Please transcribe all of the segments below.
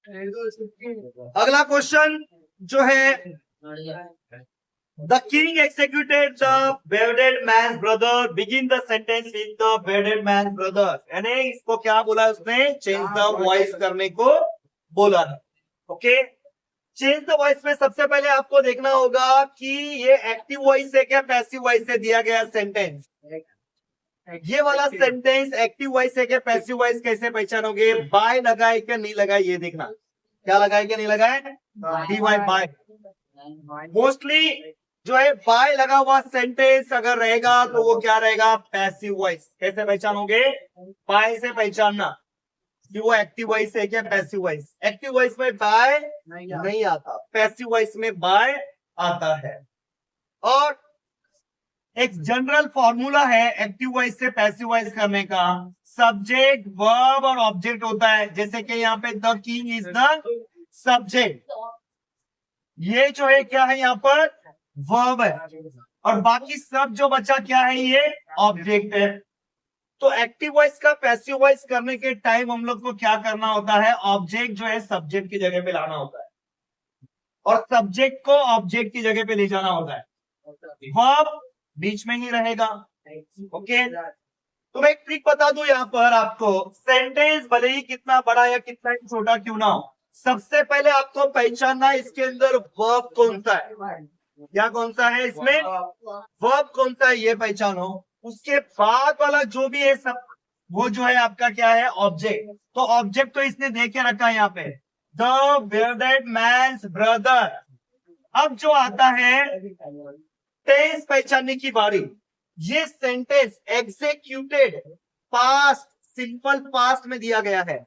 अगला क्वेश्चन जो है, the king executed the beheaded man brother, begin the sentence with the beheaded man brother. यानी इसको क्या बोला उसने, चेंज द वॉइस करने को बोला है। ओके, चेंज द वॉइस में सबसे पहले आपको देखना होगा कि ये एक्टिव वॉइस है क्या पैसिव वॉइस से दिया गया सेंटेंस। ये वाला सेंटेंस एक्टिव वॉइस है क्या पैसिव वॉइस, कैसे पहचानोगे, बाय लगाए क्या नहीं लगाए ये देखना। क्या लगाए क्या नहीं लगाए, बाय। मोस्टली जो है बाय लगा हुआ सेंटेंस अगर रहेगा तो वो क्या रहेगा, पैसिव वॉइस। कैसे पहचानोगे, बाय से पहचानना कि वो एक्टिव वॉइस है क्या पैसिव वॉइस। एक्टिव वॉइस में बाय नहीं आता, पैसिव वॉइस में बाय आता है। और एक जनरल फॉर्मूला है एक्टिव वॉइस से पैसिव वॉइस करने का, सब्जेक्ट वर्ब और ऑब्जेक्ट होता है। जैसे कि यहाँ पे the king is the subject, ये जो है क्या है यहाँ पर वर्ब है, और बाकी सब जो बचा क्या है ये ऑब्जेक्ट है। तो एक्टिव वॉइस का पैसिव वॉइस करने के टाइम हम लोग को क्या करना होता है, ऑब्जेक्ट जो है सब्जेक्ट की जगह पे लाना होता है और सब्जेक्ट को ऑब्जेक्ट की जगह पे ले जाना होता है, वर्ब बीच में ही रहेगा। ओके, तो मैं एक ट्रिक बता दूं यहाँ पर आपको, सेंटेंस भले ही कितना बड़ा या कितना ही छोटा क्यों ना हो, सबसे पहले आपको पहचानना इसके अंदर वर्ब कौन सा है, क्या कौन सा है इसमें, वर्ब कौन सा है ये पहचानो। उसके बाद वाला जो भी है सब वो जो है आपका क्या है, ऑब्जेक्ट। तो ऑब्जेक्ट तो इसने दे के रखा है यहाँ पे, द बियर्डेड मैन्स ब्रदर। अब जो आता है टेंस पहचानने की बारी, ये sentence executed past, simple past में दिया गया है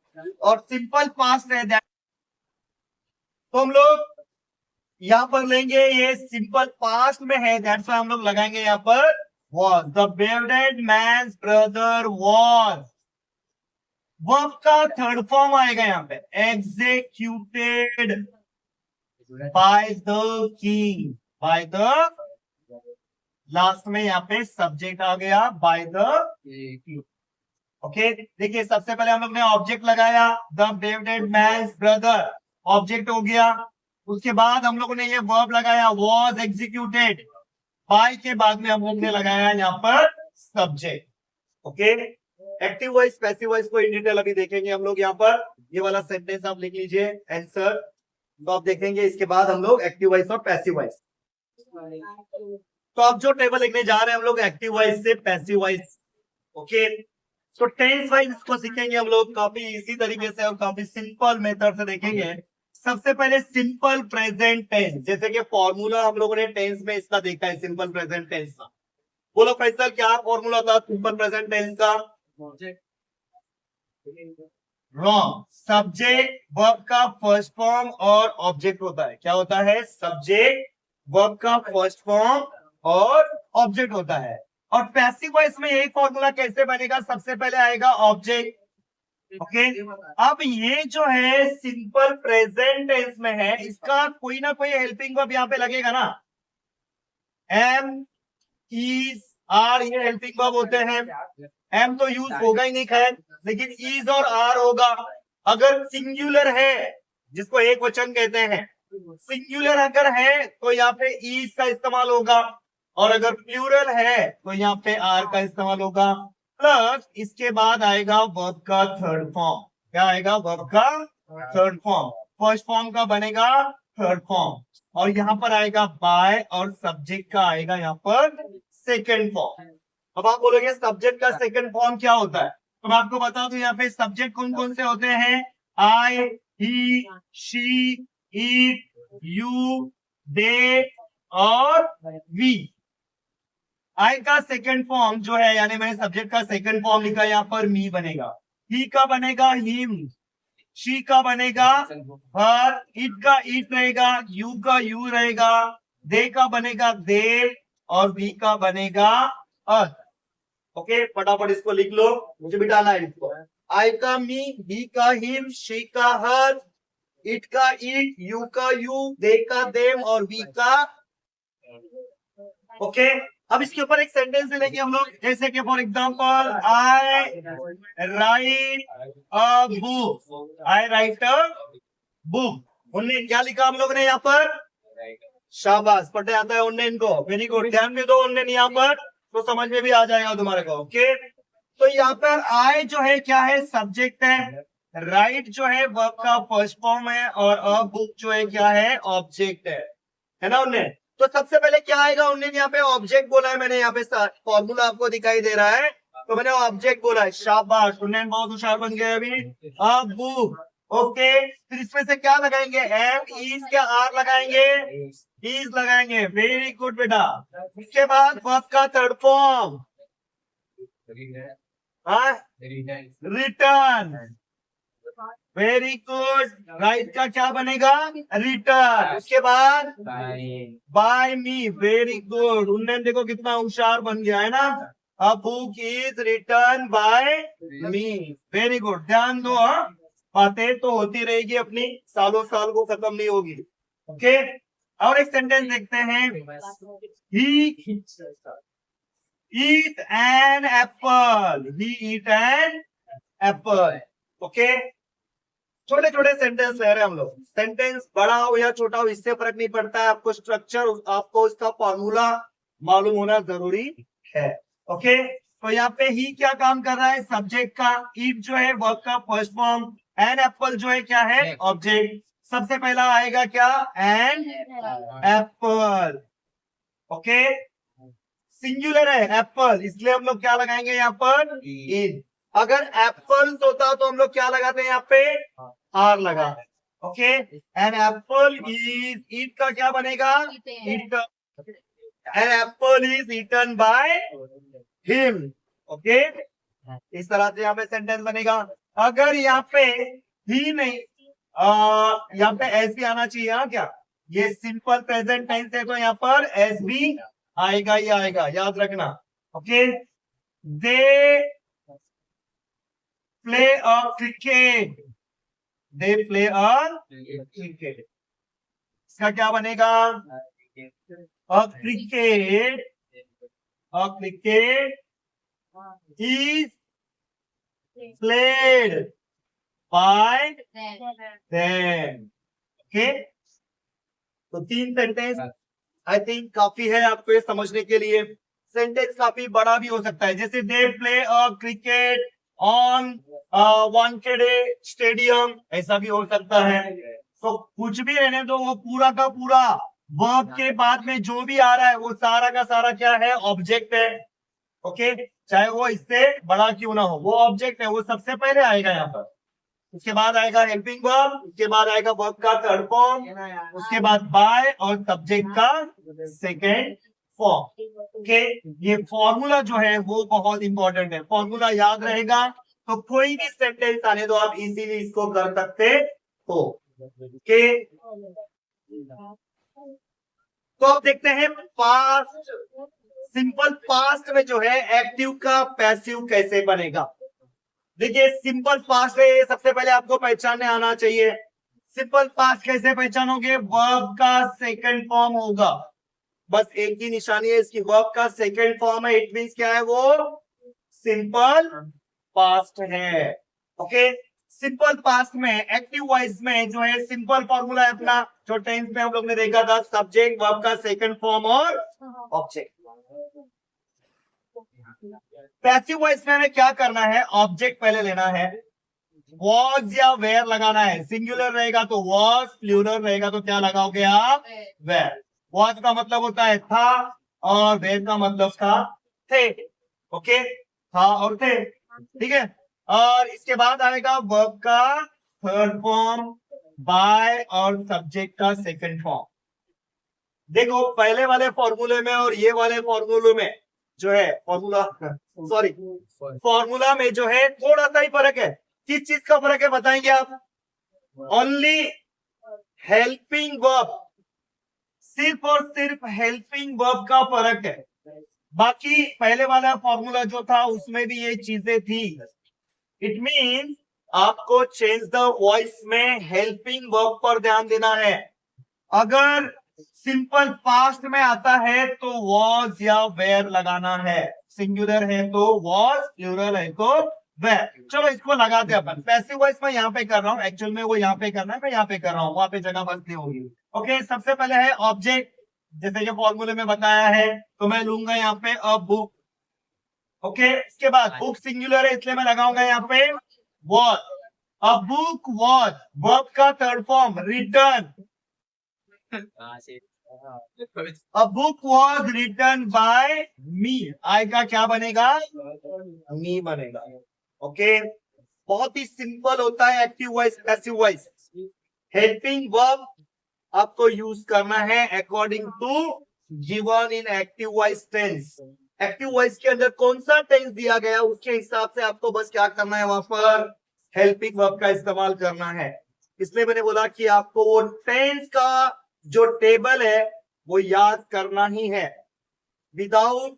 और सिंपल पास्ट है, तो हम लोग यहां पर लेंगे ये सिंपल पास्ट में है, दैट्स व्हाई हम लोग लगाएंगे यहां पर was। The beheaded man's brother was, verb का थर्ड फॉर्म आएगा यहाँ पे, executed by the king, by the, last में यहाँ पे सब्जेक्ट आ गया बाय द। ओके, देखिए सबसे पहले हम लोग ने ऑब्जेक्ट लगाया, the beheaded man's brother object हो गया। उसके बाद हम लोगों ने ये वर्ब लगाया was executed, बाय के बाद में हम लोग ने लगाया यहाँ पर subject. Okay, active voice passive voice को इन डिटेल अभी देखेंगे हम लोग। यहाँ पर ये वाला सेंटेंस आप लिख लीजिए आंसर, तो आप देखेंगे इसके बाद हम लोग एक्टिव वॉइस और पैसिव वॉइस। तो अब जो टेबल लिखने जा रहे हैं हम लोग एक्टिव वॉइस से पैसिव वॉइस। ओके, तो टेंस वाइज इसको सीखेंगे हम लोग काफी इसी तरीके से और काफी सिंपल मेथड से देखेंगे। सबसे पहले सिंपल प्रेजेंट टेंस, जैसे कि फॉर्मूला हम लोगों ने टेंस में इसका देखा है सिंपल प्रेजेंट टेंस का। बोलो फैसल क्या फॉर्मूला था सिंपल प्रेजेंट टेंस का, रॉन्ग। सब्जेक्ट वर्ब का फर्स्ट फॉर्म और ऑब्जेक्ट होता है, क्या होता है, सब्जेक्ट वर्ब का फर्स्ट फॉर्म और ऑब्जेक्ट होता है। और पैसिव वॉइस में यही फॉर्मूला कैसे बनेगा, सबसे पहले आएगा ऑब्जेक्ट। ओके, अब ये जो है सिंपल प्रेजेंट टेंस में है, इसका कोई ना कोई हेल्पिंग वर्ब यहाँ पे लगेगा ना, एम, इज, आर, ये हेल्पिंग वर्ब होते हैं। एम तो यूज होगा ही नहीं खैर, लेकिन इज और आर होगा। अगर सिंगुलर है, जिसको एक वचन कहते हैं, सिंगुलर अगर है तो यहाँ पे इज का इस्तेमाल होगा, और अगर प्लूरल है तो यहाँ पे आर का इस्तेमाल होगा। प्लस इसके बाद आएगा वर्ब का थर्ड फॉर्म, क्या आएगा, वर्ब का थर्ड फॉर्म। फर्स्ट फॉर्म का बनेगा थर्ड फॉर्म, और यहाँ पर आएगा बाय, और सब्जेक्ट का आएगा यहाँ पर सेकंड फॉर्म। अब आप बोलोगे सब्जेक्ट का सेकंड फॉर्म क्या होता है, तो मैं आपको बता दूं यहाँ पे सब्जेक्ट कौन कौन से होते हैं, आई, ही, शी, इट, यू, दे और वी। आई का सेकंड फॉर्म जो है, यानी मैंने सब्जेक्ट का सेकंड फॉर्म लिखा यहाँ पर मी बनेगा, ही का बनेगा हिम, शी का बनेगा हर, इट का इट रहेगा, यू का यू रहेगा, दे का बनेगा दे, और वी का बनेगा अस। ओके, फटाफट इसको लिख लो, मुझे भी डालना है इसको। आई का मी, ही का हिम, शी का हर, इट का इट, यू का यू, दे का देम और वी का। ओके, अब इसके ऊपर एक सेंटेंस लेंगे हम लोग, जैसे कि for example I right a book, I right a book. उनने क्या लिखा हम लोग ने यहाँ पर? शाबाश, पढ़ने आता है उनने इनको, वेरी गुड। ध्यान में दो उनने यहाँ पर, तो समझ में भी आ जाएगा तुम्हारे को। ओके, तो यहाँ पर आई जो है क्या है? सब्जेक्ट है। राइट जो है वर्ब का फर्स्ट फॉर्म है, और अ बुक जो है क्या है? ऑब्जेक्ट है ना उनने। तो सबसे पहले क्या आएगा? उनने यहाँ पे ऑब्जेक्ट बोला है, मैंने यहाँ पे फॉर्मूला आपको दिखाई दे रहा है, तो मैंने ऑब्जेक्ट बोला है। शाबाश, उन्नयन बहुत होशियार बन गया अभी। A book, okay. फिर इसमें से क्या लगाएंगे? एम इज क्या आर लगाएंगे? इज लगाएंगे, वेरी गुड बेटा। इसके बाद वर्ब का third form, return, very good. Right का क्या बनेगा? रिटर्न। उसके बाद बाय मी, वेरी गुड। उन्नयन देखो कितना होशियार बन गया है ना। A book is return by me, very good. ध्यान दो, हाँ, बातें तो होती रहेगी अपनी, सालों साल को खत्म नहीं होगी। ओके, और एक सेंटेंस देखते हैं। He eat an apple, he eat an apple. Okay, छोटे छोटे सेंटेंस ले रहे हैं हम लोग। सेंटेंस बड़ा हो या छोटा हो इससे फर्क नहीं पड़ता है, आपको स्ट्रक्चर, आपको इसका फॉर्मूला मालूम होना जरूरी है। ओके, तो यहाँ पे ही क्या काम कर रहा है? सब्जेक्ट का। ईट जो है वर्ब का फर्स्ट फॉर्म, एन एप्पल जो है क्या है? ऑब्जेक्ट। सबसे पहला आएगा क्या? An apple. ओके, सिंगुलर है एप्पल, इसलिए हम लोग क्या लगाएंगे यहाँ पर? इज। अगर एप्पल होता तो हम लोग क्या लगाते हैं यहाँ पे? आर लगा। Okay, an apple is, eat का क्या बनेगा? Eat. An apple is eaten by him. Okay, इस तरह से यहाँ पे सेंटेंस बनेगा। अगर यहाँ पे ही नहीं, यहाँ पे एस भी आना चाहिए। हाँ, क्या ये सिंपल प्रेजेंट टेंस है, तो यहाँ पर एस भी आएगा ही आएगा, याद रखना। Okay, they play a cricket, they play a cricket. इसका क्या बनेगा? A cricket, a cricket is played by them. Okay, तो 3 सेंटेंस आई थिंक काफी है आपको ये समझने के लिए। सेंटेंस काफी बड़ा भी हो सकता है, जैसे दे play a cricket on Wankhede stadium, ऐसा भी हो सकता है। तो कुछ भी रहने दो, वो पूरा का पूरा वर्ब के बाद में जो भी आ रहा है वो सारा का सारा क्या है? ऑब्जेक्ट है। ओके, चाहे वो इससे बड़ा क्यों ना हो, वो ऑब्जेक्ट है, वो सबसे पहले आएगा यहाँ पर। उसके बाद आएगा हेल्पिंग वर्ब, उसके बाद आएगा वर्ब का थर्ड फॉर्म, उसके बाद बाय और सब्जेक्ट का सेकेंड फॉर्म। ओके, ये फॉर्मूला जो है वो बहुत इंपॉर्टेंट है। फॉर्मूला याद रहेगा तो कोई भी सेंटेंस आने दो, आप इजीली इसको कर सकते हो। ओके, तो अब देखते हैं पास्ट। सिंपल पास्ट में जो है एक्टिव का पैसिव कैसे बनेगा। देखिए, सिंपल पास्ट है, सबसे पहले आपको पहचानने आना चाहिए। सिंपल पास्ट कैसे पहचानोगे? वर्ब का सेकंड फॉर्म होगा, बस एक ही निशानी है इसकी, वर्ब का सेकंड फॉर्म है। इट मींस क्या है? वो सिंपल पास्ट है। ओके, सिंपल पास्ट में एक्टिव वॉइस में जो है सिंपल फॉर्मूला है अपना, जो टेंस में हम लोग ने देखा था, सब्जेक्ट, वर्ब का सेकंड फॉर्म और ऑब्जेक्ट। पैसिव वॉइस में हमें क्या करना है? ऑब्जेक्ट पहले लेना है, वॉज या वेयर लगाना है। सिंगुलर रहेगा तो वॉज, प्लूरल रहेगा तो क्या लगाओगे आप? वेयर। वॉज का मतलब होता है था, और वेयर का मतलब था थे। ओके, था और थे, ठीक है। और इसके बाद आएगा वर्ब का थर्ड फॉर्म, बाय, और सब्जेक्ट का सेकंड फॉर्म। देखो, पहले वाले फॉर्मूले में और ये वाले फॉर्मूले में जो है फॉर्मूला में जो है थोड़ा सा ही फर्क है। किस चीज का फर्क है बताएंगे आप? ओनली हेल्पिंग वर्ब, सिर्फ और सिर्फ हेल्पिंग वर्ब का फर्क है। बाकी पहले वाला फॉर्मूला जो था उसमें भी ये चीजें थी। इट मीन आपको चेंज द वॉइस में हेल्पिंग वर्ब पर ध्यान देना है। अगर सिंपल पास्ट में आता है तो वॉज या वेयर लगाना है। सिंगुलर है तो वॉज, प्लूरल है तो वह। चलो इसको लगाते हैं अपन। पैसिव वॉइस मैं यहाँ पे कर रहा हूँ, एक्चुअल में वो यहाँ पे करना है, मैं यहाँ पे कर रहा हूँ, वहां पे जगह बचती होगी। ओके, सबसे पहले है ऑब्जेक्ट, जैसे कि फॉर्मूले में बताया है, तो मैं लूंगा यहाँ पे अ बुक। ओके, इसके बाद बुक सिंगुलर है इसलिए मैं लगाऊंगा यहाँ पे was. A book was, verb का third form return. A book was return by me, I का क्या बनेगा, मी बनेगा। ओके, बहुत ही सिंपल होता है active voice passive voice. Helping verb आपको यूज करना है according to given in active voice tense. Active voice के अंदर कौन सा टेंस दिया गया उसके हिसाब से आपको बस क्या करना है, वहां पर हेल्पिंग वर्ब का इस्तेमाल करना है। इसलिए मैंने बोला कि आपको वो टेंस का जो टेबल है वो याद करना ही है। विदाउट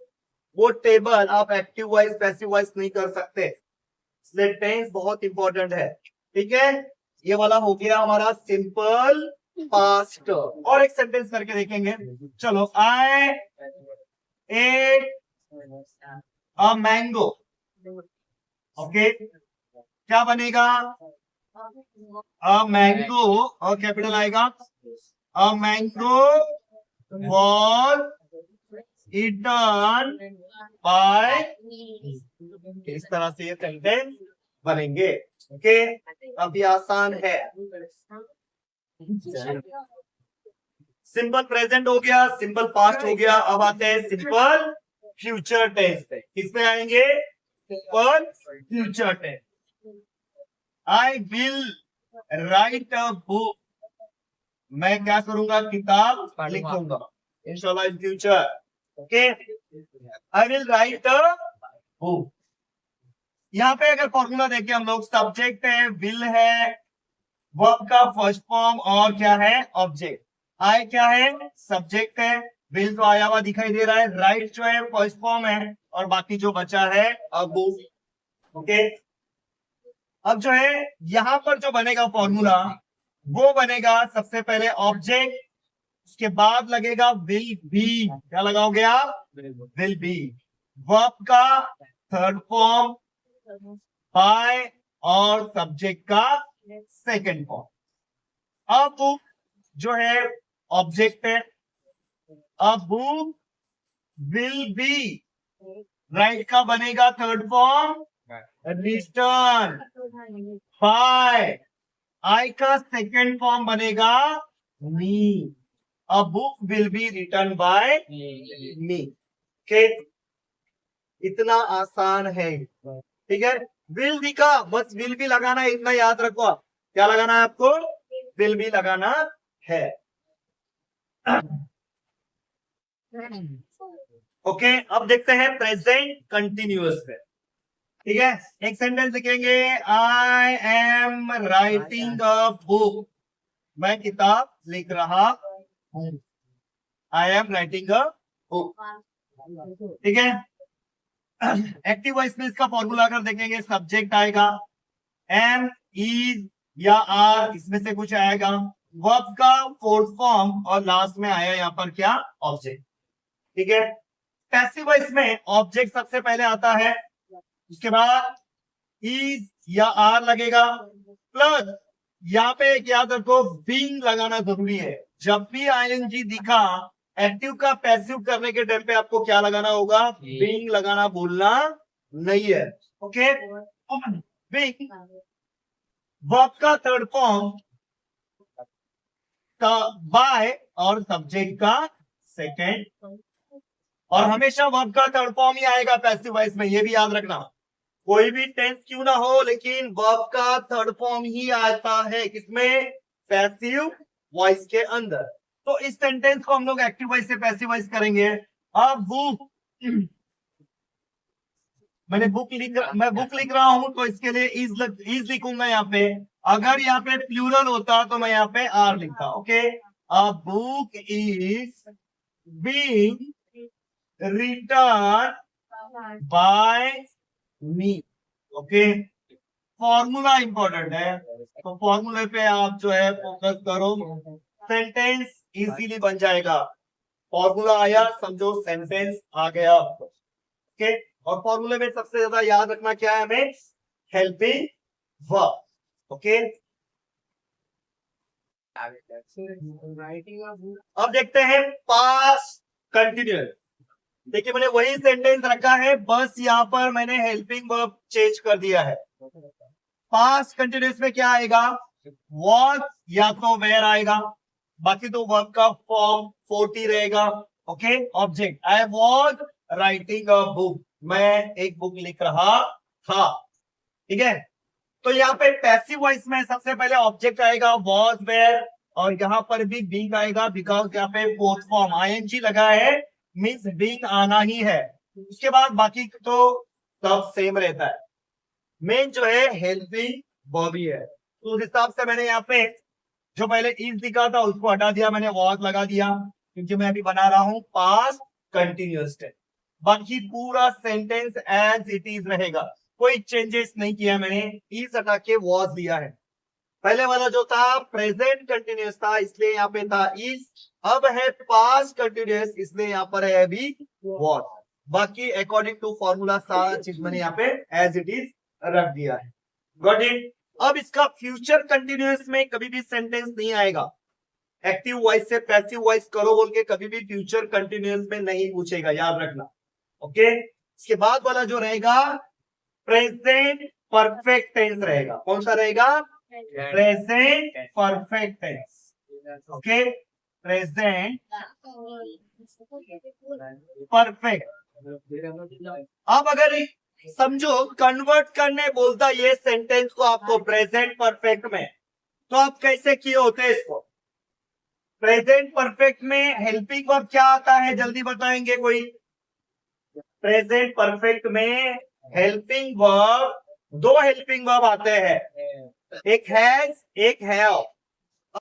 वो टेबल आप एक्टिव वॉइस पैसिव वॉइस नहीं कर सकते, इसलिए टेंस बहुत इंपॉर्टेंट है। ठीक है, ये वाला हो गया हमारा सिंपल पास्ट। और एक सेंटेंस करके देखेंगे। चलो, I ate a mango. Okay, क्या बनेगा, अ मैंगो और कैपिटल आएगा, a mango was eaten by, इस तरह से ये सेंटेंस बनेंगे। ओके, अब ये आसान है। सिंपल प्रेजेंट हो गया, सिंपल पास्ट हो गया, अब आते हैं सिंपल फ्यूचर टेंस पे। किसमें आएंगे, simple future tense. I will write a book, मैं क्या करूंगा, किताब लिखूंगा इंशाल्लाह in future. Okay, I will write a book. यहाँ पे अगर फॉर्मूला देखें हम लोग, सब्जेक्ट है, विल है, वर्ब का फर्स्ट फॉर्म और क्या है, ऑब्जेक्ट। आई क्या है, सब्जेक्ट है, विल तो आया हुआ दिखाई दे रहा है, राइट जो है फर्स्ट फॉर्म है, और बाकी जो बचा है अब। ओके, अब जो है यहां पर जो बनेगा फॉर्मूला वो बनेगा सबसे पहले ऑब्जेक्ट, उसके बाद लगेगा विल बी। क्या लगाओगे आप, विल बी। वर्ब का थर्ड फॉर्म बाय, और सब्जेक्ट का सेकंड फॉर्म। अब बुक जो है ऑब्जेक्ट है, अब बुक विल बी, राइट का बनेगा third form return by, I का सेकंड फॉर्म बनेगा me, a book will be return by me. Okay, इतना आसान है। ठीक है, विल दिखा, बस विल भी लगाना है, इतना याद रखो आप। क्या लगाना है आपको, विल भी लगाना है। ओके, अब देखते हैं प्रेजेंट कंटिन्यूअस पे। ठीक है, एक सेंटेंस लिखेंगे, I am writing a book, मैं किताब लिख रहा हूं। I am writing a book. ठीक है, एक्टिव वॉइस में इसका फॉर्मूला अगर देखेंगे, सब्जेक्ट आएगा, एम, इज या आर, इसमें से कुछ आएगा, वर्ब का फोर्थ फॉर्म, और लास्ट में आया यहाँ पर क्या, ऑब्जेक्ट। ठीक है, पैसिव वॉइस में ऑब्जेक्ट सबसे पहले आता है, उसके बाद इज या आर लगेगा, प्लस यहाँ पे एक याद रखो बीइंग लगाना जरूरी है। जब भी आईएनजी दिखा एक्टिव का पैसिव करने के टाइम पे आपको क्या लगाना होगा, बीइंग लगाना भूलना नहीं है। ओके, बीइंग वर्ब का थर्ड फॉर्म का बाय, और सब्जेक्ट का सेकंड, और हमेशा वर्ब का थर्ड फॉर्म ही आएगा पैसिव वॉइस में, ये भी याद रखना। कोई भी टेंस क्यों ना हो, लेकिन वर्ब का थर्ड फॉर्म ही आता है किसमें, पैसिव वॉइस के अंदर। तो इस सेंटेंस को हम लोग एक्टिव वॉइस से पैसिव वॉइस करेंगे। अब बुक, मैं बुक लिख रहा हूं, तो इसके लिए इज लिखूंगा यहाँ पे। अगर यहाँ पे प्लूरल होता तो मैं यहाँ पे आर लिखता। Okay, a book is being return by me. Okay, formula important है, तो फॉर्मूले पे आप जो है फोकस करो, सेंटेंस इजीली बन जाएगा। फॉर्मूला आया, समझो सेंटेंस आ गया। ओके, और फॉर्मूले में सबसे ज्यादा याद रखना क्या है हमें, हेल्पिंग वर्ब। ओके, अब देखते हैं पास्ट कंटिन्यूअस। देखिए मैंने वही सेंटेंस रखा है, बस यहाँ पर मैंने हेल्पिंग वर्ब चेंज कर दिया है। पास्ट कंटिन्यूअस में क्या आएगा, वॉज या तो वेयर आएगा, बाकी तो वर्ब का फॉर्म 40 रहेगा। Okay, object I was writing a book, मैं एक बुक लिख रहा था। ठीक है, तो यहाँ पे पैसिव वॉइस में सबसे पहले ऑब्जेक्ट आएगा वॉज वेयर, और यहाँ पर भी बीइंग आएगा, बिकॉज यहाँ पे फोर्थ फॉर्म आईएनजी लगा है, मीन्स बीइंग आना ही है। उसके बाद बाकी तो सब सेम रहता है। मेन जो है हेल्पिंग वर्ब ही है, तो उस हिसाब से मैंने यहाँ पे जो पहले इज दिखा था उसको हटा दिया, मैंने वॉज लगा दिया, क्योंकि मैं अभी बना रहा हूं पास्ट कंटिन्यूअस टेंस। बाकी पूरा सेंटेंस एज इट इज रहेगा, कोई चेंजेस नहीं किया मैंने, इज हटा के वॉज दिया है। पहले वाला जो था प्रेजेंट कंटिन्यूअस था, इसलिए यहाँ पे था इज, अब है पास्ट कंटिन्यूअस, इसलिए यहाँ पर है अभी वॉज। बाकी अकॉर्डिंग टू फॉर्मूला सारा चीज मैंने यहाँ पे एज इट इज रख दिया है। Got it. अब इसका फ्यूचर कंटिन्यूअस में कभी भी सेंटेंस नहीं आएगा, एक्टिव वॉइस से पैसिव वॉइस करो बोल के कभी भी फ्यूचर कंटिन्यूअस में नहीं पूछेगा, याद रखना। ओके, इसके बाद वाला जो रहेगा प्रेजेंट परफेक्ट टेंस रहेगा। कौन सा रहेगा, present perfect tense. Okay, present perfect. अब अगर समझो कन्वर्ट करने बोलता ये सेंटेंस को आपको प्रेजेंट परफेक्ट में, तो आप कैसे किए होते इसको। प्रेजेंट परफेक्ट में हेल्पिंग वर्ब क्या आता है, जल्दी बताएंगे कोई। प्रेजेंट परफेक्ट में हेल्पिंग वर्ब, दो हेल्पिंग वर्ब आते हैं, एक हैज एक हैव।